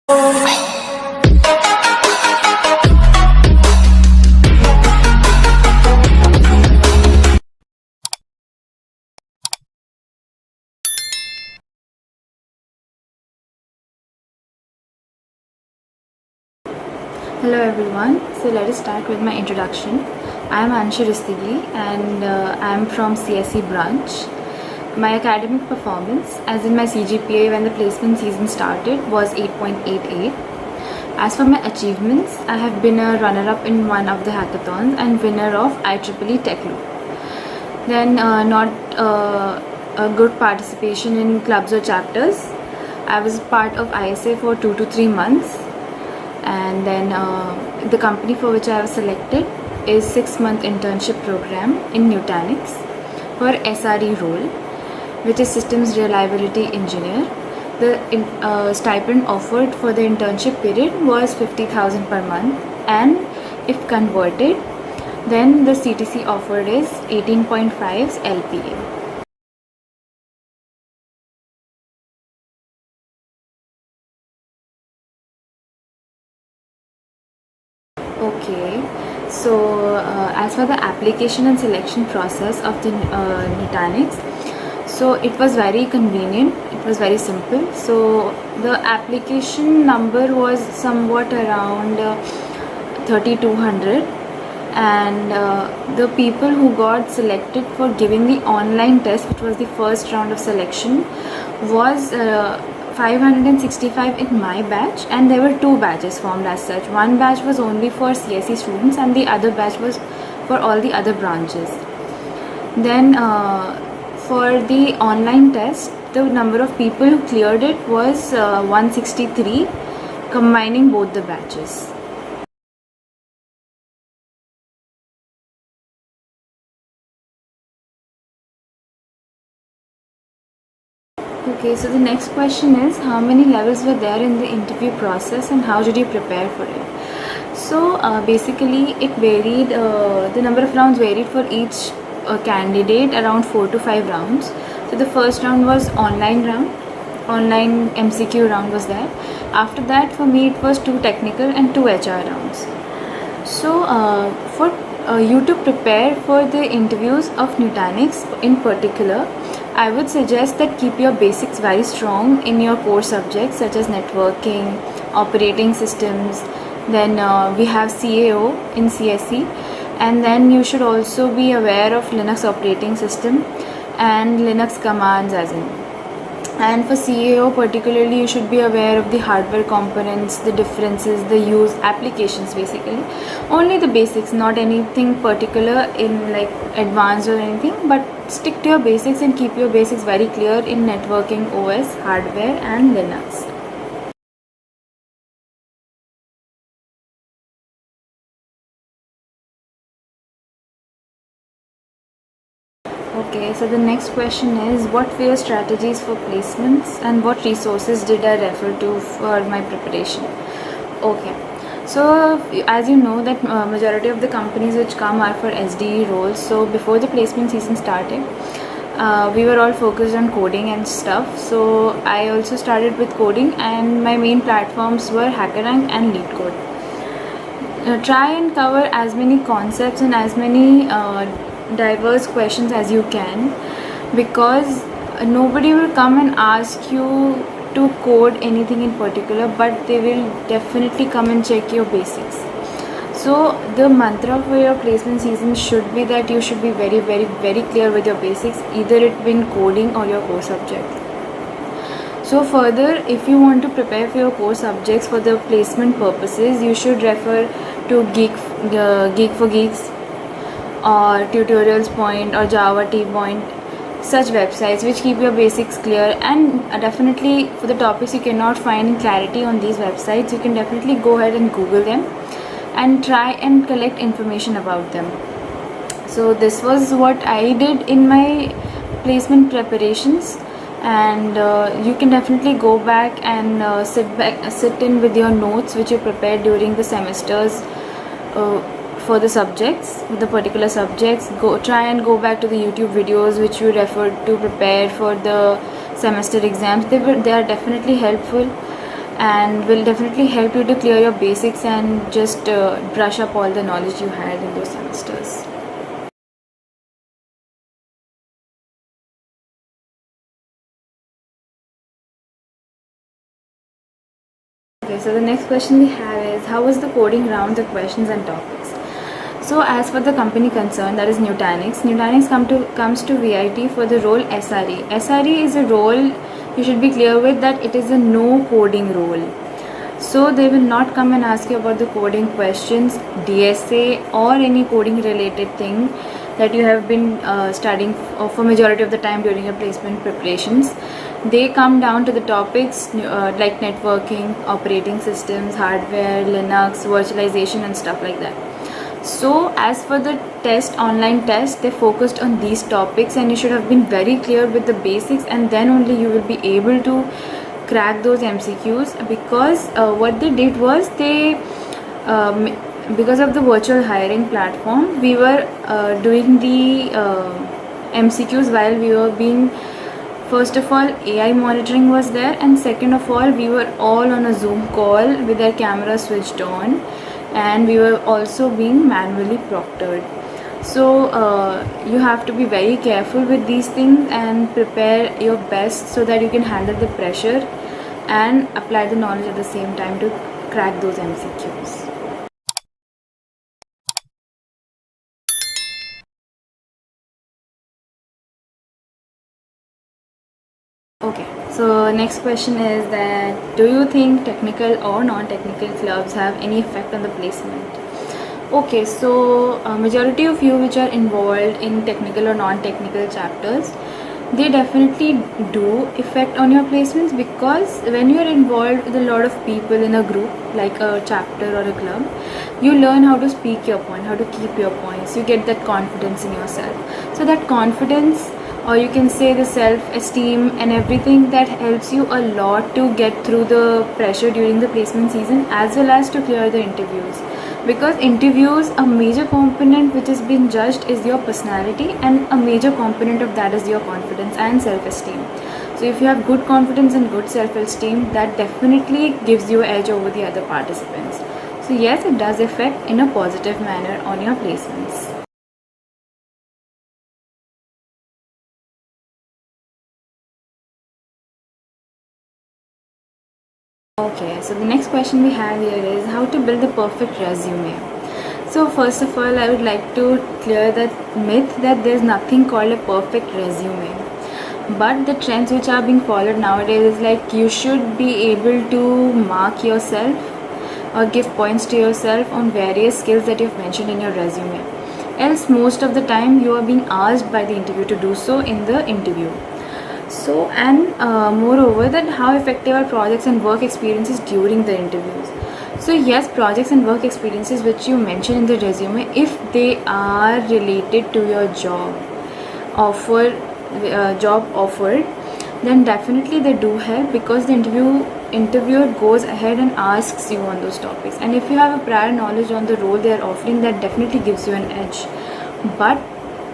Hello everyone, so let us start with my introduction. I am Anshu Rustigi and I am from CSE branch. My academic performance, as in my CGPA when the placement season started, was 8.88. As for my achievements, I have been a runner-up in one of the hackathons and winner of IEEE Tech Loop. Then not a good participation in clubs or chapters. I was part of ISA for 2 to 3 months. And then the company for which I was selected is 6-month internship program in Nutanix for SRE role, which is Systems Reliability Engineer. The stipend offered for the internship period was 50,000 per month, and if converted, then the CTC offered is 18.5 LPA. Okay, so as for the application and selection process of the Nutanix, so it was very convenient, it was very simple. So the application number was somewhat around 3200, and the people who got selected for giving the online test, which was the first round of selection, was 565 in my batch, and there were 2 batches formed as such. One batch was only for CSE students and the other batch was for all the other branches. Then for the online test, the number of people who cleared it was 163, combining both the batches. Okay, so the next question is, how many levels were there in the interview process and how did you prepare for it? So basically it varied, the number of rounds varied for each candidate, around 4 to 5 rounds. So the first round was online MCQ round was there. After that, for me it was 2 technical and 2 HR rounds. So for you to prepare for the interviews of Nutanix in particular, I would suggest that keep your basics very strong in your core subjects such as networking, operating systems, then we have CAO in CSE, and then you should also be aware of Linux operating system and Linux commands as in. And for CAO particularly, you should be aware of the hardware components, the differences, the use applications, basically only the basics, not anything particular in like advanced or anything, but stick to your basics and keep your basics very clear in networking, OS, hardware and Linux. Okay, so the next question is, what were your strategies for placements and what resources did I refer to for my preparation? Okay, so as you know that majority of the companies which come are for SDE roles. So before the placement season started, we were all focused on coding and stuff. So I also started with coding, and my main platforms were HackerRank and LeetCode. Try and cover as many concepts and as many diverse questions as you can, because nobody will come and ask you to code anything in particular, but they will definitely come and check your basics. So the mantra for your placement season should be that you should be very clear with your basics, either it be in coding or your core subject. So further, if you want to prepare for your core subjects for the placement purposes, you should refer to Geek for Geeks or Tutorials Point or Java Tea Point, such websites which keep your basics clear. And definitely for the topics you cannot find clarity on these websites, you can definitely go ahead and Google them and try and collect information about them. So this was what I did in my placement preparations, and you can definitely go back and sit in with your notes which you prepared during the semesters for the subjects, the particular subjects. Try and go back to the YouTube videos which you referred to prepare for the semester exams. They are definitely helpful. and will definitely help you to clear your basics and just brush up all the knowledge you had in those semesters. Okay, so the next question we have is, how was the coding round, the questions and topics? So as for the company concerned, that is Nutanix. Nutanix comes to VIT for the role SRE. SRE is a role you should be clear with that it is a no coding role. So they will not come and ask you about the coding questions, DSA or any coding related thing that you have been studying for majority of the time during your placement preparations. They come down to the topics like networking, operating systems, hardware, Linux, virtualization and stuff like that. So as for the test, online test, they focused on these topics and you should have been very clear with the basics, and then only you will be able to crack those MCQs, because what they did was they because of the virtual hiring platform, we were doing the MCQs while we were being, first of all AI monitoring was there, and second of all we were all on a Zoom call with our camera switched on, and we were also being manually proctored. So you have to be very careful with these things and prepare your best so that you can handle the pressure and apply the knowledge at the same time to crack those MCQs. Okay, so next question is that, do you think technical or non-technical clubs have any effect on the placement? Okay, so majority of you which are involved in technical or non-technical chapters, they definitely do affect on your placements, because when you are involved with a lot of people in a group like a chapter or a club, you learn how to speak your point, how to keep your points, you get that confidence in yourself. So that confidence, or you can say the self-esteem and everything, that helps you a lot to get through the pressure during the placement season as well as to clear the interviews. Because interviews, a major component which is being judged is your personality, and a major component of that is your confidence and self-esteem. So if you have good confidence and good self-esteem, that definitely gives you an edge over the other participants. So yes, it does affect in a positive manner on your placements. Okay, so the next question we have here is how to build the perfect resume. So first of all, I would like to clear that myth that there's nothing called a perfect resume. But the trends which are being followed nowadays is like you should be able to mark yourself or give points to yourself on various skills that you've mentioned in your resume. Else most of the time you are being asked by the interview to do so in the interview. So, and moreover, that how effective are projects and work experiences during the interviews. So yes, projects and work experiences which you mention in the resume, if they are related to your job offered, then definitely they do help, because the interviewer goes ahead and asks you on those topics, and if you have a prior knowledge on the role they are offering, that definitely gives you an edge. But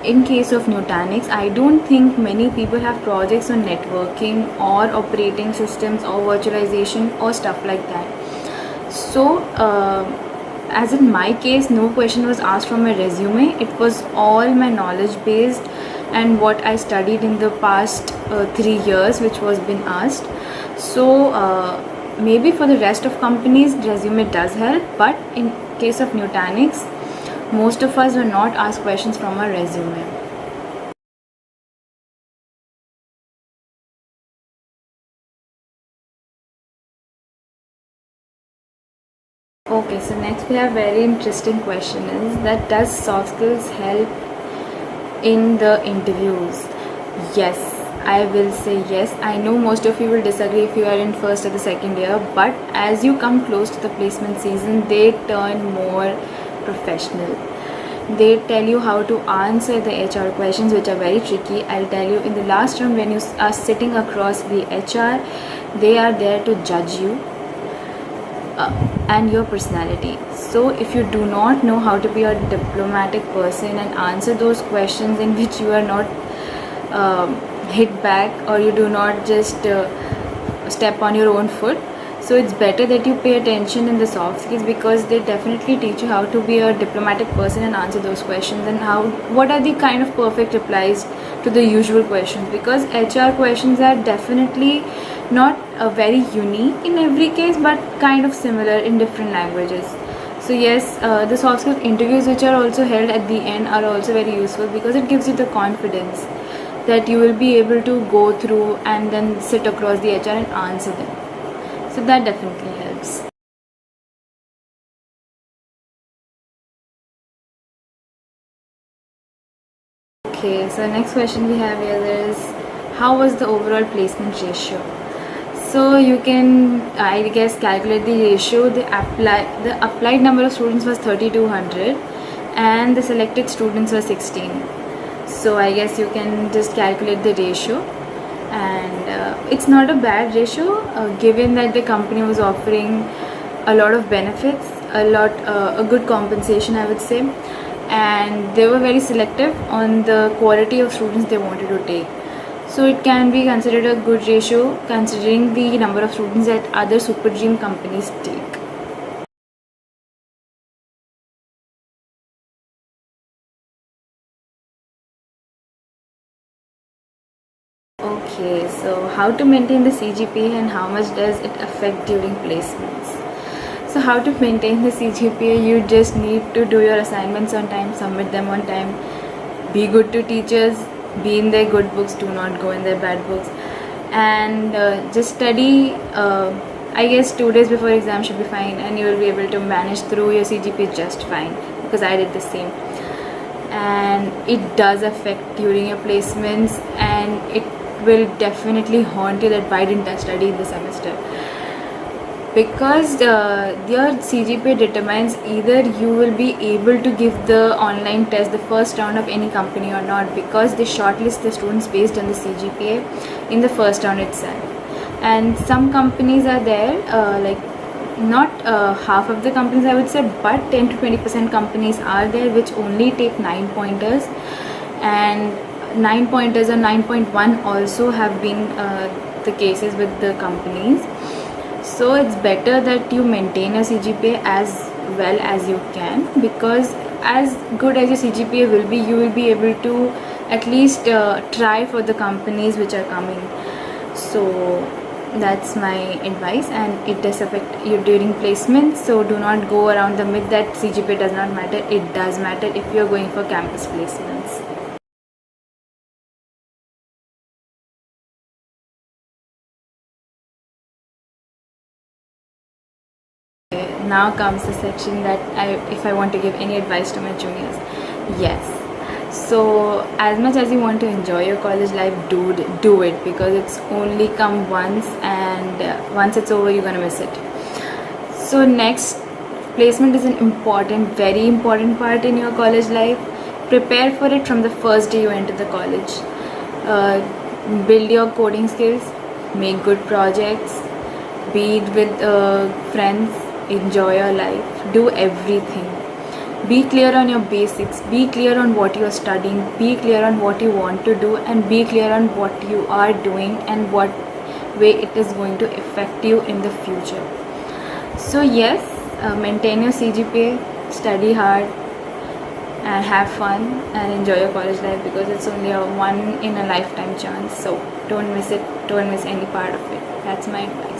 in case of Nutanix, I don't think many people have projects on networking or operating systems or virtualization or stuff like that. So as in my case, no question was asked from my resume. It was all my knowledge based and what I studied in the past 3 years which was been asked. So maybe for the rest of companies resume does help, but in case of Nutanix, most of us were not asked questions from our resume. Okay, so next we have very interesting question is that, does soft skills help in the interviews? Yes, I will say yes. I know most of you will disagree if you are in first or the second year, but as you come close to the placement season, they turn more professional. They tell you how to answer the HR questions, which are very tricky. I'll tell you, in the last round when you are sitting across the HR, they are there to judge you and your personality. So if you do not know how to be a diplomatic person and answer those questions in which you are not hit back, or you do not just step on your own foot, So it's better that you pay attention in the soft skills, because they definitely teach you how to be a diplomatic person and answer those questions, and what are the kind of perfect replies to the usual questions, because HR questions are definitely not very unique in every case, but kind of similar in different languages. So yes, the soft skills interviews which are also held at the end are also very useful, because it gives you the confidence that you will be able to go through and then sit across the HR and answer them. So that definitely helps. Okay, so next question we have here is, how was the overall placement ratio? So you can, I guess, calculate the ratio. The applied number of students was 3,200 and the selected students were 16. So I guess you can just calculate the ratio, and it's not a bad ratio, given that the company was offering a lot of benefits, a good compensation, I would say, and they were very selective on the quality of students they wanted to take. So it can be considered a good ratio considering the number of students that other super dream companies take. Okay, so how to maintain the CGPA and how much does it affect during placements? So how to maintain the CGPA? You just need to do your assignments on time, submit them on time, be good to teachers, be in their good books, do not go in their bad books, and just study. I guess 2 days before exam should be fine, and you will be able to manage through your CGPA just fine, because I did the same. And it does affect during your placements, and it will definitely haunt you that why didn't I study in the semester, because your CGPA determines either you will be able to give the online test the first round of any company or not, because they shortlist the students based on the CGPA in the first round itself. And some companies are there, like not half of the companies I would say, but 10 to 20% companies are there which only take 9 pointers, and 9 pointers or 9.1 also have been the cases with the companies. So it's better that you maintain a CGPA as well as you can, because as good as your CGPA will be, you will be able to at least try for the companies which are coming. So that's my advice, and it does affect you during placement. So do not go around the myth that CGPA does not matter. It does matter if you're going for campus placements. Now comes the section that if I want to give any advice to my juniors. Yes. So as much as you want to enjoy your college life, do it, because it's only come once, and once it's over, you're gonna miss it. So next, placement is an important, very important part in your college life. Prepare for it from the first day you enter the college. Build your coding skills, make good projects, be it with friends, enjoy your life, do everything. Be clear on your basics, be clear on what you are studying, be clear on what you want to do, and be clear on what you are doing and what way it is going to affect you in the future. So yes, maintain your CGPA, study hard, and have fun and enjoy your college life, because it's only a one in a lifetime chance. So don't miss it, don't miss any part of it. That's my advice.